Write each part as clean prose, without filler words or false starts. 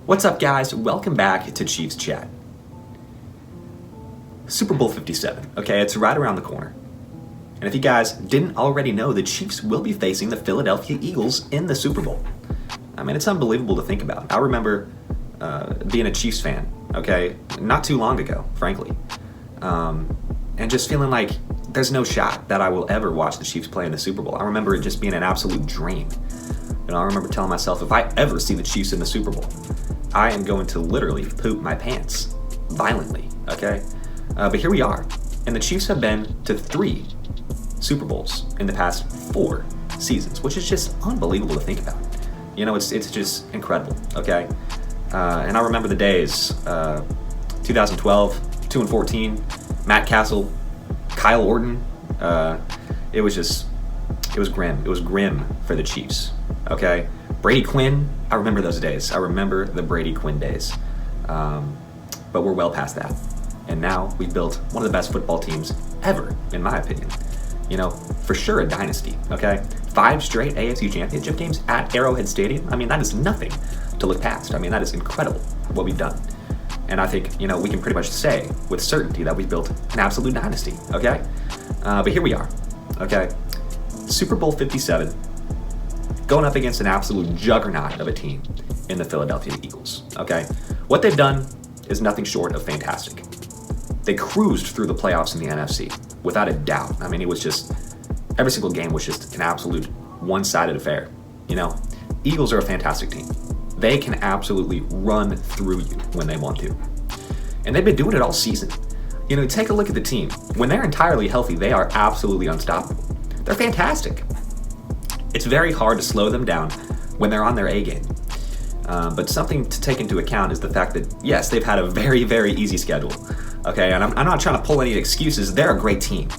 What's up, guys? Welcome back to Chiefs Chat. Super Bowl 57, okay? It's right around the corner. And if you guys didn't already know, the Chiefs will be facing the Philadelphia Eagles in the Super Bowl. I mean, it's unbelievable to think about. I remember being a Chiefs fan, okay? Not too long ago, frankly. And just feeling like there's no shot that I will ever watch the Chiefs play in the Super Bowl. I remember it just being an absolute dream. I remember telling myself, if I ever see the Chiefs in the Super Bowl, I am going to literally poop my pants violently, okay? But here we are, and the Chiefs have been to 3 Super Bowls in the past 4 seasons, which is just unbelievable to think about. You know, it's just incredible, okay? And I remember the days, 2012, 2-14, Matt Castle, Kyle Orton. It was grim. It was grim for the Chiefs, okay? Brady Quinn, I remember those days. I remember the Brady Quinn days. But we're well past that. And now we've built one of the best football teams ever, in my opinion. You know, for sure a dynasty, okay? 5 straight AFC Championship games at Arrowhead Stadium. I mean, that is nothing to look past. I mean, that is incredible what we've done. And I think, you know, we can pretty much say with certainty that we've built an absolute dynasty, okay? But here we are, okay? Super Bowl 57, going up against an absolute juggernaut of a team in the Philadelphia Eagles, okay? What they've done is nothing short of fantastic. They cruised through the playoffs in the NFC, without a doubt. I mean, it was just, every single game was just an absolute one-sided affair, you know? Eagles are a fantastic team. They can absolutely run through you when they want to. And they've been doing it all season. You know, take a look at the team. When they're entirely healthy, they are absolutely unstoppable. They're fantastic. It's very hard to slow them down when they're on their A game. But something to take into account is the fact that, yes, they've had a very, very easy schedule. Okay, and I'm not trying to pull any excuses. They're a great team.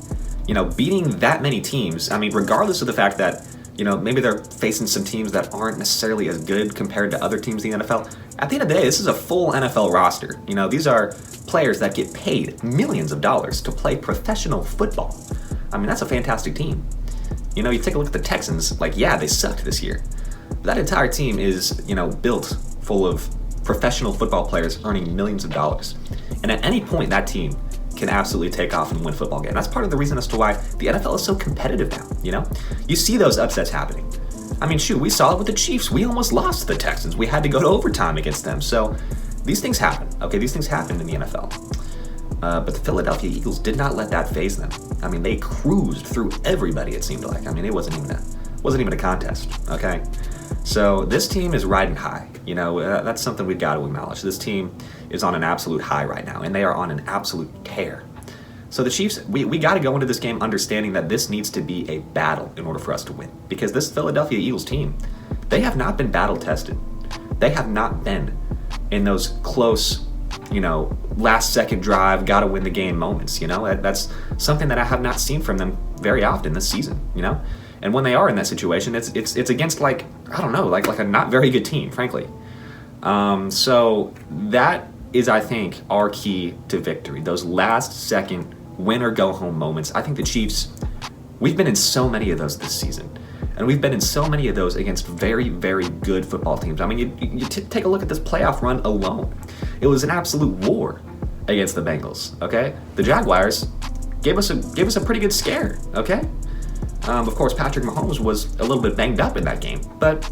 You know, beating that many teams, I mean, regardless of the fact that, you know, maybe they're facing some teams that aren't necessarily as good compared to other teams in the NFL. At the end of the day, this is a full NFL roster. You know, these are players that get paid millions of dollars to play professional football. I mean, that's a fantastic team. You know, you take a look at the Texans, like, yeah, they sucked this year. But that entire team is, you know, built full of professional football players earning millions of dollars. And at any point, that team can absolutely take off and win a football game. That's part of the reason as to why the NFL is so competitive now, you know? You see those upsets happening. I mean, shoot, we saw it with the Chiefs. We almost lost to the Texans. We had to go to overtime against them. So these things happen, okay? These things happen in the NFL. But the Philadelphia Eagles did not let that faze them. I mean, they cruised through everybody, it seemed like. I mean, it wasn't even a contest, okay? So this team is riding high. You know, that's something we've got to acknowledge. This team is on an absolute high right now, and they are on an absolute tear. So the Chiefs, we got to go into this game understanding that this needs to be a battle in order for us to win. Because this Philadelphia Eagles team, they have not been battle tested. They have not been in those close, you know, last second drive, got to win the game moments, you know? That's something that I have not seen from them very often this season, you know? And when they are in that situation, it's against, like, I don't know, like a not very good team, frankly. So that is, I think, our key to victory. Those last second win or go home moments. I think the Chiefs, we've been in so many of those this season. And we've been in so many of those against very, very good football teams. I mean, you take a look at this playoff run alone. It was an absolute war against the Bengals, okay? The Jaguars gave us a pretty good scare, okay? Of course, Patrick Mahomes was a little bit banged up in that game, but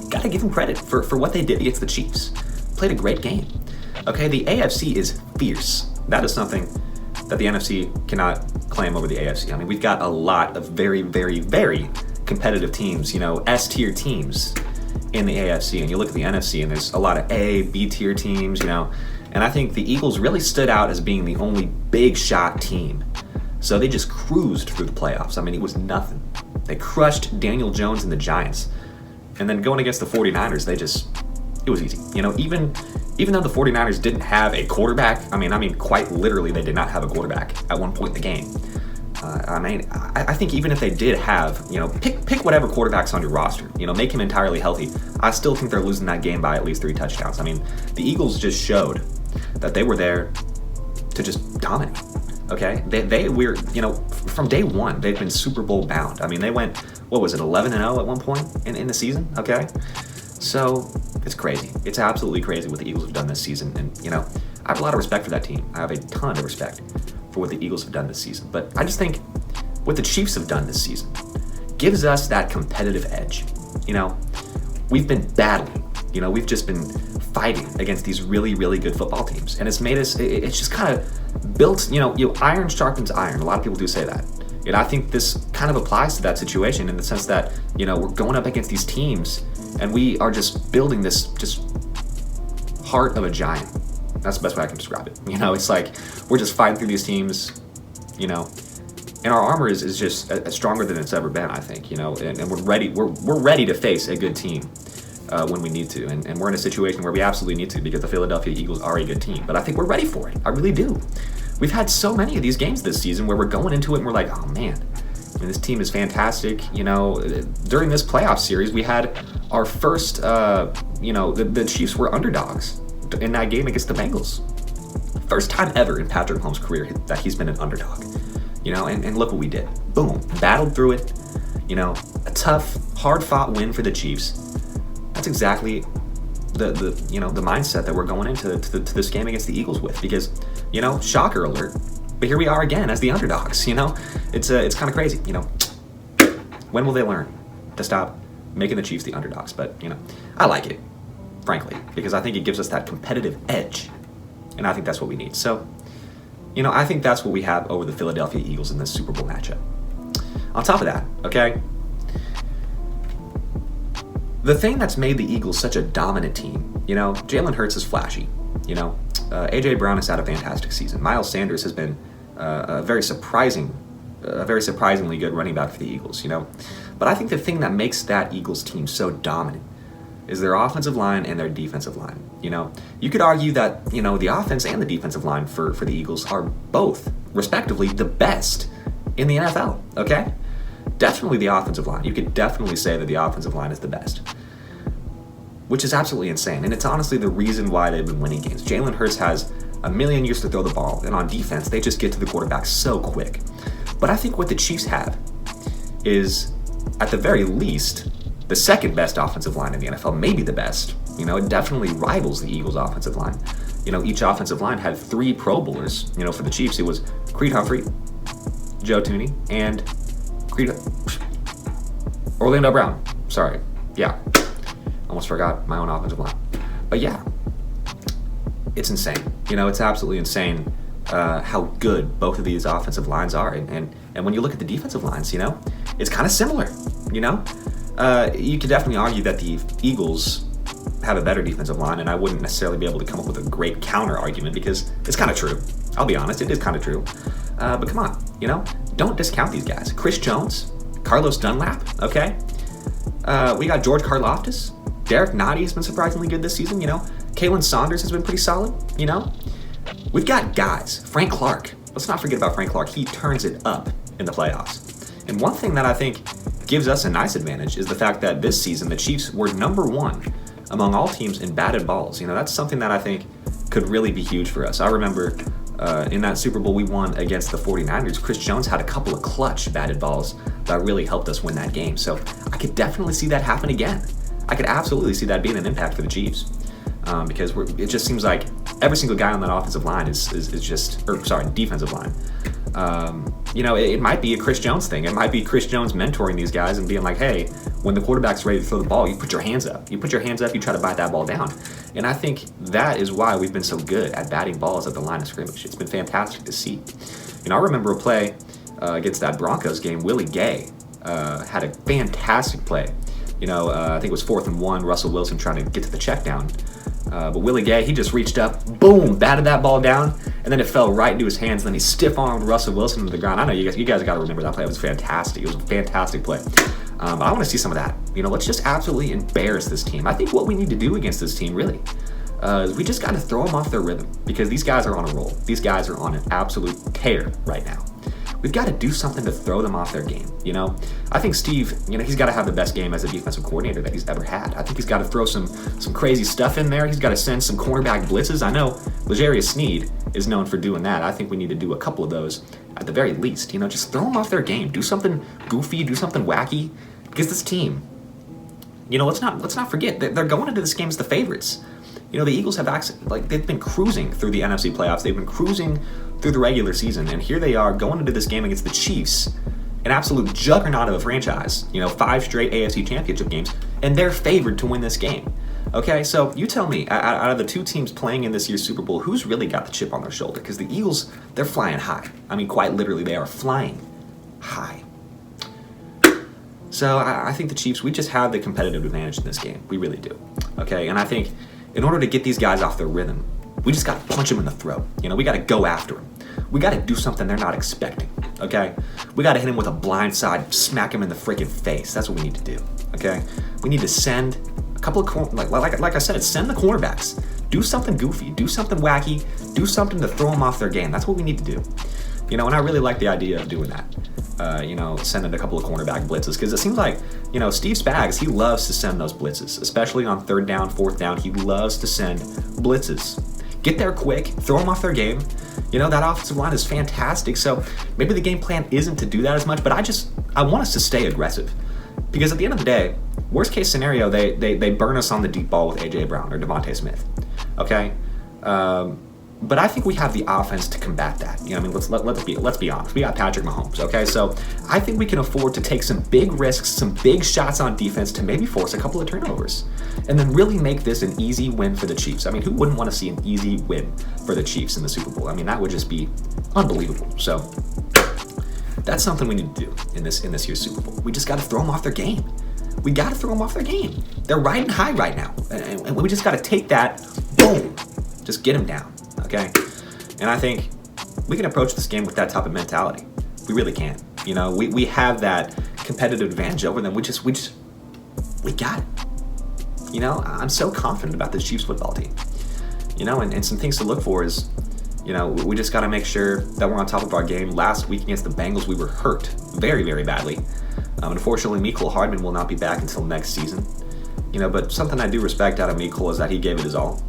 gotta give him credit for what they did against the Chiefs. Played a great game. Okay, the AFC is fierce. That is something that the NFC cannot claim over the AFC. I mean, we've got a lot of very, very, very competitive teams, you know, S-tier teams in the AFC. And you look at the NFC and there's a lot of A, B-tier teams, you know. And I think the Eagles really stood out as being the only big shot team. So they just cruised through the playoffs. I mean, it was nothing. They crushed Daniel Jones and the Giants. And then going against the 49ers, it was easy. You know, even though the 49ers didn't have a quarterback, I mean, quite literally, they did not have a quarterback at one point in the game. I think even if they did have, you know, pick whatever quarterback's on your roster, you know, make him entirely healthy, I still think they're losing that game by at least 3 touchdowns. I mean, the Eagles just showed that they were there to just dominate. Okay, they were, you know, from day one, they've been Super Bowl bound. I mean, they went, what was it, 11-0 at one point in the season? Okay, So it's crazy. It's absolutely crazy what the Eagles have done this season. And, I have a lot of respect for that team. I have a ton of respect for what the Eagles have done this season. But I just think what the Chiefs have done this season gives us that competitive edge. We've been battling. We've just been fighting against these really, really good football teams. And it's made us, it's just kind of built, iron sharpens iron. A lot of people do say that. And I think this kind of applies to that situation in the sense that, we're going up against these teams and we are just building this just heart of a giant. That's the best way I can describe it. It's like we're just fighting through these teams, and our armor is just stronger than it's ever been, I think, and we're ready. We're ready to face a good team when we need to, and we're in a situation where we absolutely need to because the Philadelphia Eagles are a good team. But I think we're ready for it. I really do. We've had so many of these games this season where we're going into it and we're like, oh man, this team is fantastic. During this playoff series, we had our first, the Chiefs were underdogs in that game against the Bengals. First time ever in Patrick Mahomes' career that he's been an underdog. And look what we did. Boom, battled through it. A tough, hard-fought win for the Chiefs. That's exactly the mindset that we're going into to this game against the Eagles with. Because, shocker alert, but here we are again as the underdogs. It's kind of crazy. When will they learn to stop making the Chiefs the underdogs? But I like it, frankly, because I think it gives us that competitive edge, and I think that's what we need. So, I think that's what we have over the Philadelphia Eagles in this Super Bowl matchup. On top of that, okay, the thing that's made the Eagles such a dominant team, Jalen Hurts is flashy. A.J. Brown has had a fantastic season. Miles Sanders has been a very surprisingly good running back for the Eagles, But I think the thing that makes that Eagles team so dominant is their offensive line and their defensive line. You could argue that, the offense and the defensive line for the Eagles are both, respectively, the best in the NFL, okay? Definitely the offensive line. You could definitely say that the offensive line is the best, which is absolutely insane. And it's honestly the reason why they've been winning games. Jalen Hurts has a million years to throw the ball, and on defense, they just get to the quarterback so quick. But I think what the Chiefs have is, at the very least, the second best offensive line in the NFL, maybe the best. It definitely rivals the Eagles' offensive line. Each offensive line had 3 Pro Bowlers. For the Chiefs, it was Creed Humphrey, Joe Tooney, and Orlando Brown. Sorry. Yeah. Almost forgot my own offensive line. But yeah, it's insane. It's absolutely insane how good both of these offensive lines are. And when you look at the defensive lines, it's kind of similar. You could definitely argue that the Eagles have a better defensive line, and I wouldn't necessarily be able to come up with a great counter argument because it's kind of true. I'll be honest, it is kind of true. But come on, don't discount these guys. Chris Jones, Carlos Dunlap, okay? We got George Karlaftis. Derek Nottie has been surprisingly good this season, Kalen Saunders has been pretty solid, We've got guys. Frank Clark. Let's not forget about Frank Clark. He turns it up in the playoffs. And one thing that I think gives us a nice advantage is the fact that this season the Chiefs were number 1 among all teams in batted balls. That's something that I think could really be huge for us. I remember in that Super Bowl we won against the 49ers, Chris Jones had a couple of clutch batted balls that really helped us win that game. So I could definitely see that happen again. I could absolutely see that being an impact for the Chiefs. Because it just seems like every single guy on that offensive line defensive line. It might be a Chris Jones thing. It might be Chris Jones mentoring these guys and being like, hey, when the quarterback's ready to throw the ball, you put your hands up. You try to bite that ball down. And I think that is why we've been so good at batting balls at the line of scrimmage. It's been fantastic to see. I remember a play against that Broncos game. Willie Gay had a fantastic play. I think it was 4th and 1, Russell Wilson trying to get to the check down. But Willie Gay, he just reached up, boom, batted that ball down, and then it fell right into his hands. And then he stiff-armed Russell Wilson to the ground. I know you guys got to remember that play. It was fantastic. It was a fantastic play. But I want to see some of that. Let's just absolutely embarrass this team. I think what we need to do against this team, really, is we just got to throw them off their rhythm because these guys are on a roll. These guys are on an absolute tear right now. We've got to do something to throw them off their game, I think Steve, he's got to have the best game as a defensive coordinator that he's ever had. I think he's got to throw some crazy stuff in there. He's got to send some cornerback blitzes. I know L'Jarius Sneed is known for doing that. I think we need to do a couple of those at the very least. Just throw them off their game. Do something goofy, do something wacky. Because this team, let's not forget that they're going into this game as the favorites. The Eagles have they've been cruising through the NFC playoffs. They've been cruising through the regular season, and here they are going into this game against the Chiefs, an absolute juggernaut of a franchise. 5 straight AFC Championship games, and they're favored to win this game. Okay, so you tell me, out of the 2 teams playing in this year's Super Bowl, who's really got the chip on their shoulder? Because the Eagles, they're flying high. I mean, quite literally, they are flying high. So I think the Chiefs, we just have the competitive advantage in this game. We really do. Okay, and I think in order to get these guys off their rhythm, we just got to punch them in the throat. We got to go after them. We got to do something they're not expecting. Okay, we got to hit them with a blind side, smack them in the freaking face. That's what we need to do. Okay, we need to send a couple of like I said, send the cornerbacks. Do something goofy. Do something wacky. Do something to throw them off their game. That's what we need to do. And I really like the idea of doing that. Sending a couple of cornerback blitzes, because it seems like, Steve Spags, he loves to send those blitzes, especially on 3rd down, 4th down. He loves to send blitzes. Get there quick, throw them off their game. That offensive line is fantastic, so maybe the game plan isn't to do that as much, but I want us to stay aggressive. Because at the end of the day, worst case scenario, they burn us on the deep ball with A.J. Brown or Devontae Smith. Okay? But I think we have the offense to combat that. Let's be honest. We got Patrick Mahomes, okay? So I think we can afford to take some big risks, some big shots on defense to maybe force a couple of turnovers, and then really make this an easy win for the Chiefs. I mean, who wouldn't want to see an easy win for the Chiefs in the Super Bowl? I mean, that would just be unbelievable. So that's something we need to do in this year's Super Bowl. We just got to throw them off their game. We got to throw them off their game. They're riding high right now, and we just got to take that, boom, just get them down. Okay, and I think we can approach this game with that type of mentality. We really can. We have that competitive advantage over them. We got it. I'm so confident about this Chiefs football team. And some things to look for is, we just got to make sure that we're on top of our game. Last week against the Bengals, we were hurt very, very badly. Unfortunately, Mecole Hardman will not be back until next season. But something I do respect out of Mecole is that he gave it his all.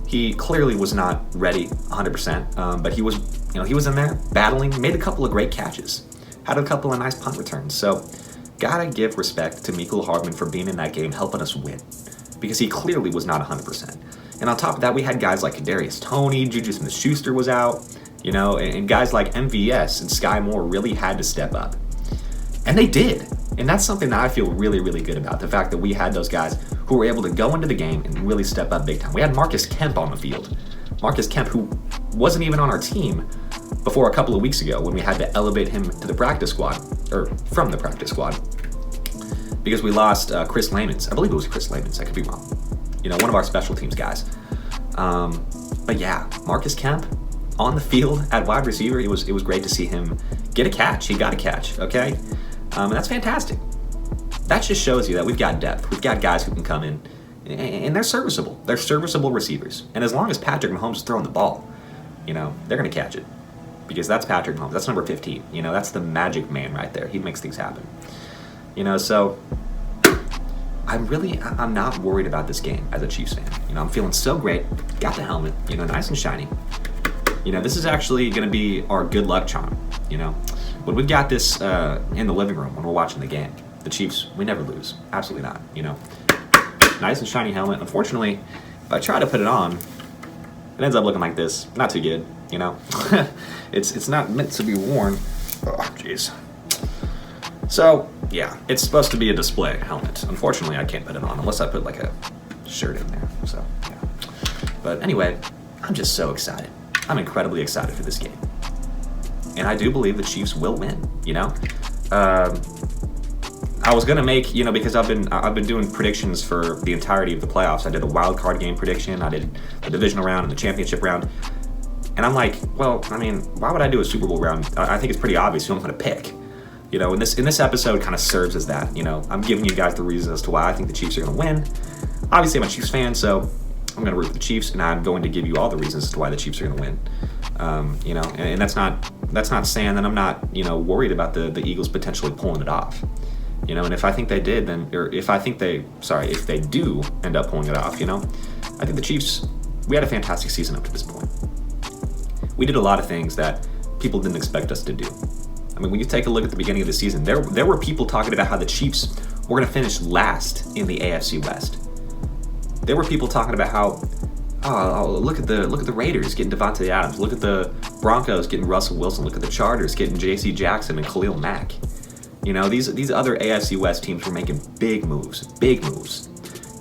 He clearly was not ready 100%, but he was in there battling, made a couple of great catches, had a couple of nice punt returns. So gotta give respect to Mecole Hardman for being in that game, helping us win, because he clearly was not 100%. And on top of that, we had guys like Kadarius Toney, Juju Smith-Schuster was out, and guys like MVS and Sky Moore really had to step up. And they did. And that's something that I feel really, really good about, the fact that we had those guys who were able to go into the game and really step up big time. We had Marcus Kemp on the field. Marcus Kemp, who wasn't even on our team before a couple of weeks ago when we had to elevate him to the practice squad, or from the practice squad, because we lost Chris Lamons. I believe it was Chris Lamons. I could be wrong. One of our special teams guys. But yeah, Marcus Kemp on the field at wide receiver. It was great to see him get a catch. He got a catch, okay? And that's fantastic. That just shows you that we've got depth. We've got guys who can come in, and they're serviceable. They're serviceable receivers. And as long as Patrick Mahomes is throwing the ball, they're going to catch it. Because that's Patrick Mahomes. That's number 15. That's the magic man right there. He makes things happen. So I'm not worried about this game as a Chiefs fan. I'm feeling so great. Got the helmet, nice and shiny. This is actually going to be our good luck charm, When we've got this in the living room when we're watching the game, the Chiefs, we never lose. Absolutely not, Nice and shiny helmet. Unfortunately, if I try to put it on, it ends up looking like this. Not too good, It's not meant to be worn. Oh, jeez. So, yeah, it's supposed to be a display helmet. Unfortunately, I can't put it on unless I put like a shirt in there. So, yeah. But anyway, I'm just so excited. I'm incredibly excited for this game. And I do believe the Chiefs will win, I was gonna make, because I've been doing predictions for the entirety of the playoffs. I did a wild card game prediction, I did the divisional round and the championship round. And I'm like, well, I mean, why would I do a Super Bowl round? I think it's pretty obvious who I'm gonna pick. And this episode kind of serves as that. I'm giving you guys the reasons as to why I think the Chiefs are gonna win. Obviously, I'm a Chiefs fan, so I'm gonna root for the Chiefs, and I'm going to give you all the reasons as to why the Chiefs are gonna win. And that's not saying that I'm not, worried about the Eagles potentially pulling it off. And if I think they did, if they do end up pulling it off, I think the Chiefs, we had a fantastic season up to this point. We did a lot of things that people didn't expect us to do. I mean, when you take a look at the beginning of the season, there were people talking about how the Chiefs We're going to finish last in the AFC West. There were people talking about how, look at the Raiders getting Devontae Adams. Look at the Broncos getting Russell Wilson. Look at the Chargers getting J.C. Jackson and Khalil Mack. You know, these other AFC West teams were making big moves.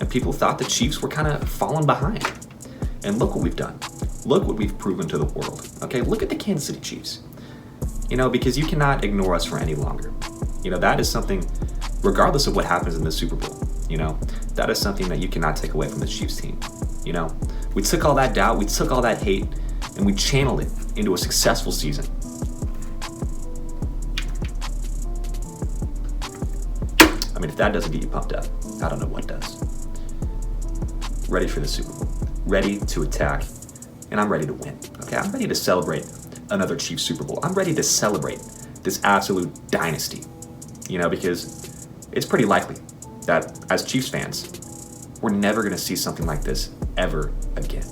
And people thought the Chiefs were kind of falling behind. And look what we've done. Look what we've proven to the world. Okay, look at the Kansas City Chiefs. You know, because you cannot ignore us for any longer. You know, that is something, regardless of what happens in the Super Bowl, you know, that is something that you cannot take away from the Chiefs team. You know, we took all that doubt, we took all that hate, and we channeled it into a successful season. I mean, if that doesn't get you pumped up, I don't know what does. Ready for the Super Bowl, ready to attack, and I'm ready to win. Okay, I'm ready to celebrate another Chiefs Super Bowl. I'm ready to celebrate this absolute dynasty, you know, because it's pretty likely that as Chiefs fans, we're never going to see something like this ever again.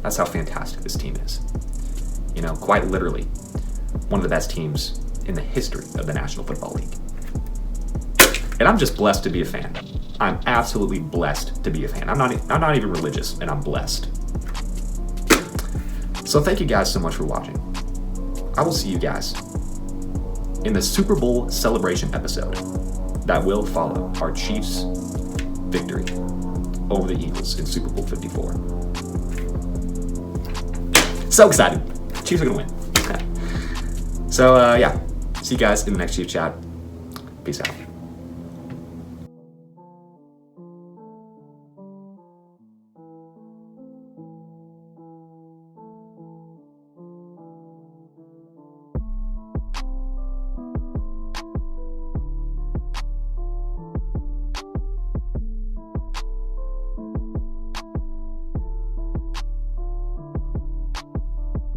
That's how fantastic this team is. You know, quite literally, one of the best teams in the history of the National Football League. And I'm just blessed to be a fan. I'm absolutely blessed to be a fan. I'm not even religious, and I'm blessed. So thank you guys so much for watching. I will see you guys in the Super Bowl celebration episode that will follow our Chiefs' victory over the Eagles in Super Bowl 54. So excited. Chiefs are going to win. So, yeah. See you guys in the next Chiefs chat. Peace out.